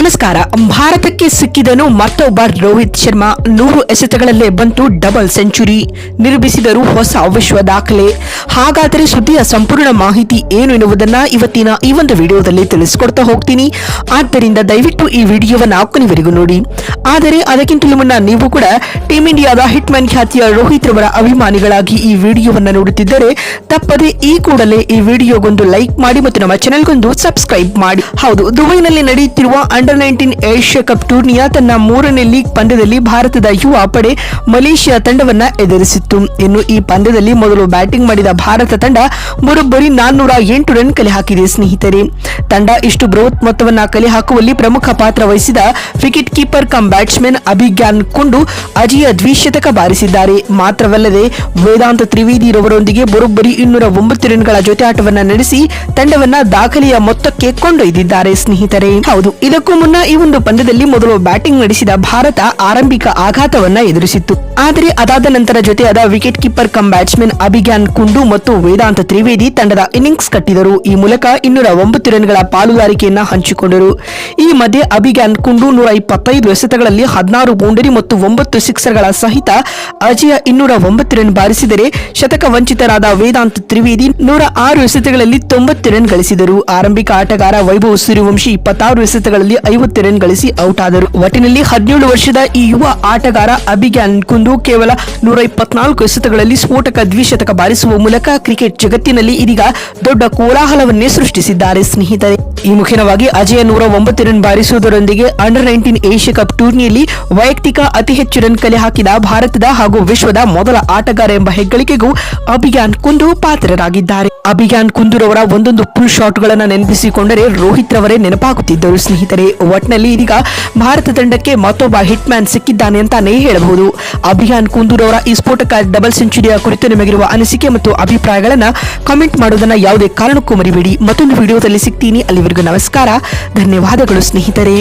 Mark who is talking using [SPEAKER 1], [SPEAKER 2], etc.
[SPEAKER 1] ನಮಸ್ಕಾರ. ಭಾರತಕ್ಕೆ ಸಿಕ್ಕಿದನು ಮತ್ತೊಬ್ಬ ರೋಹಿತ್ ಶರ್ಮಾ. 100 ಎಸೆತಗಳಲ್ಲೇ ಬಂತು ಡಬಲ್ ಸೆಂಚುರಿ, ನಿರ್ಮಿಸಿದರು ಹೊಸ ವಿಶ್ವ ದಾಖಲೆ. ಹಾಗಾದರೆ ಸುದ್ದಿಯ ಸಂಪೂರ್ಣ ಮಾಹಿತಿ ಏನು ಎನ್ನುವುದನ್ನ ಇವತ್ತಿನ ಈ ಒಂದು ವಿಡಿಯೋದಲ್ಲಿ ತಿಳಿಸಿಕೊಡ್ತಾ ಹೋಗ್ತೀನಿ. ಆದ್ದರಿಂದ ದಯವಿಟ್ಟು ಈ ವಿಡಿಯೋವನ್ನ ಕೊನೆವರೆಗೂ ನೋಡಿ. ಆದರೆ ಅದಕ್ಕಿಂತಲೂ ಮುನ್ನ ನೀವು ಕೂಡ ಟೀಮ್ ಇಂಡಿಯಾದ ಹಿಟ್ ಮ್ಯಾನ್ ಖ್ಯಾತಿಯ ರೋಹಿತ್ ರವರ ಅಭಿಮಾನಿಗಳಾಗಿ ಈ ವಿಡಿಯೋವನ್ನ ನೋಡುತ್ತಿದ್ದರೆ ತಪ್ಪದೆ ಈ ಕೂಡಲೇ ಈ ವಿಡಿಯೋಗೊಂದು ಲೈಕ್ ಮಾಡಿ ಮತ್ತು ನಮ್ಮ ಚಾನೆಲ್ಗೊಂದು ಸಬ್ಸ್ಕ್ರೈಬ್ ಮಾಡಿ. ಹೌದು, ದುಬೈನಲ್ಲಿ ನಡೆಯುತ್ತಿರುವ ಅಂಡರ್-19 ಏಷ್ಯಾ ಕಪ್ ಟೂರ್ನಿಯ ತನ್ನ 3ನೇ ಲೀಗ್ ಪಂದ್ಯದಲ್ಲಿ ಭಾರತದ ಯುವ ಪಡೆ ಮಲೇಷಿಯಾ ತಂಡವನ್ನ ಎದುರಿಸಿತ್ತು. ಇನ್ನು ಈ ಪಂದ್ಯದಲ್ಲಿ ಮೊದಲು ಬ್ಯಾಟಿಂಗ್ ಮಾಡಿದ ಭಾರತ ತಂಡ ಬರೋಬ್ಬರಿ 408 ರನ್ ಕಲೆ ಹಾಕಿದೆ. ಸ್ನೇಹಿತರೆ, ತಂಡ ಇಷ್ಟು ಬೃಹತ್ ಮೊತ್ತವನ್ನ ಕಲೆ ಹಾಕುವಲ್ಲಿ ಪ್ರಮುಖ ಪಾತ್ರ ವಹಿಸಿದ ವಿಕೆಟ್ ಕೀಪರ್ ಕಮ್ ಬ್ಯಾಟ್ಸ್ಮನ್ ಅಭಿಜ್ಞಾನ್ ಕುಂಡು ಅಜೇಯ ದ್ವಿಶತಕ ಬಾರಿಸಿದ್ದಾರೆ. ಮಾತ್ರವಲ್ಲದೆ ವೇದಾಂತ ತ್ರಿವೇದಿ ರವರೊಂದಿಗೆ ಬರೋಬ್ಬರಿ 209 ರನ್ಗಳ ಜೊತೆ ಆಟವನ್ನ ನಡೆಸಿ ತಂಡವನ್ನ ದಾಖಲೆಯ ಮೊತ್ತಕ್ಕೆ ಕೊಂಡೊಯ್ದಿದ್ದಾರೆ. ಸ್ನೇಹಿತರೆ, ಹೌದು, ಇದಕ್ಕೂ ಮುನ್ನ ಈ ಒಂದು ಪಂದ್ಯದಲ್ಲಿ ಮೊದಲು ಬ್ಯಾಟಿಂಗ್ ನಡೆಸಿದ ಭಾರತ ಆರಂಭಿಕ ಆಘಾತವನ್ನ ಎದುರಿಸಿತ್ತು. ಆದರೆ ಅದಾದ ನಂತರ ಜೊತೆಯಾದ ವಿಕೆಟ್ ಕೀಪರ್ ಕಮ್ ಬ್ಯಾಟ್ಸ್ಮನ್ ಅಭಿಜ್ಞಾನ್ ಕುಂಡು ಮತ್ತು ವೇದಾಂತ ತ್ರಿವೇದಿ ತಂಡದ ಇನ್ನಿಂಗ್ಸ್ ಕಟ್ಟಿದರು. ಈ ಮೂಲಕ 209 ರನ್ಗಳ ಪಾಲುದಾರಿಕೆಯನ್ನ ಹಂಚಿಕೊಂಡರು. ಈ ಮಧ್ಯೆ ಅಭಿಜ್ಞಾನ್ ಕುಂಡು 125 ಎಸೆತಗಳಲ್ಲಿ 16 ಬೌಂಡರಿ ಮತ್ತು 9 ಸಿಕ್ಸರ್ಗಳ ಸಹಿತ ಅಜೇಯ 209 ರನ್ ಬಾರಿಸಿದರೆ, ಶತಕ ವಂಚಿತರಾದ ವೇದಾಂತ ತ್ರಿವೇದಿ 106 ಎಸೆತಗಳಲ್ಲಿ 90 ರನ್ ಗಳಿಸಿದರು. ಆರಂಭಿಕ ಆಟಗಾರ ವೈಭವ್ ಸೂರ್ಯವಂಶಿ 26 ಎಸೆತಗಳಲ್ಲಿ 50 ರನ್ ಗಳಿಸಿ ಔಟ್ ಆದರು. ಒಟ್ಟಿನಲ್ಲಿ 17 ವರ್ಷದ ಈ ಯುವ ಆಟಗಾರ ಅಭಿಜ್ಞಾನ್ ಕುಂದು ಕೇವಲ 124 ಎಸೆತಗಳಲ್ಲಿ ಸ್ಫೋಟಕ ದ್ವಿಶತಕ ಬಾರಿಸುವ ಮೂಲಕ ಕ್ರಿಕೆಟ್ ಜಗತ್ತಿನಲ್ಲಿ ಇದೀಗ ದೊಡ್ಡ ಕೋಲಾಹಲವನ್ನೇ ಸೃಷ್ಟಿಸಿದ್ದಾರೆ. ಸ್ನೇಹಿತರೆ, ಈ ಮುಖ್ಯವಾಗಿ ಅಜೇಯ 109 ರನ್ ಬಾರಿಸುವುದರೊಂದಿಗೆ ಅಂಡರ್-19 ಏಷ್ಯಾ ಕಪ್ ಟೂರ್ನಿಯಲ್ಲಿ ವೈಯಕ್ತಿಕ ಅತಿ ಹೆಚ್ಚು ರನ್ ಕಲೆ ಹಾಕಿದ ಭಾರತದ ಹಾಗೂ ವಿಶ್ವದ ಮೊದಲ ಆಟಗಾರ ಎಂಬ ಹೆಗ್ಗಳಿಕೆಗೂ ಅಭಿಜ್ಞಾನ್ ಕುಂದು ಪಾತ್ರರಾಗಿದ್ದಾರೆ. ಅಭಿಜ್ಞಾನ್ ಕುಂದುರವರ ಒಂದೊಂದು ಪುಲ್ ಶಾಟ್ ಗಳನ್ನ ನೆನಪಿಸಿಕೊಂಡರೆ ರೋಹಿತ್ ರವರೇ ನೆನಪಾಗುತ್ತಿದ್ದರು. ಸ್ನೇಹಿತರೆ, ಒಟ್ನಲ್ಲಿ ಇದೀಗ ಭಾರತ ತಂಡಕ್ಕೆ ಮತ್ತೊಬ್ಬ ಹಿಟ್ ಮ್ಯಾನ್ ಸಿಕ್ಕಿದ್ದಾನೆ ಅಂತಾನೆ ಹೇಳಬಹುದು. ಅಭಿಜ್ಞಾನ್ ಕುಂದುರವರ ಈ ಸ್ಫೋಟಕ ಡಬಲ್ ಸೆಂಚುರಿಯ ಕುರಿತು ನಿಮಗಿರುವ ಅನಿಸಿಕೆ ಮತ್ತು ಅಭಿಪ್ರಾಯಗಳನ್ನ ಕಾಮೆಂಟ್ ಮಾಡೋದನ್ನ ಯಾವುದೇ ಕಾರಣಕ್ಕೂ ಮರಿಬೇಡಿ. ಮತ್ತೊಂದು ವಿಡಿಯೋದಲ್ಲಿ ಸಿಗ್ತೀನಿ. ಅಲ್ಲಿವರೆಗೂ ನಮಸ್ಕಾರ, ಧನ್ಯವಾದಗಳು ಸ್ನೇಹಿತರೆ.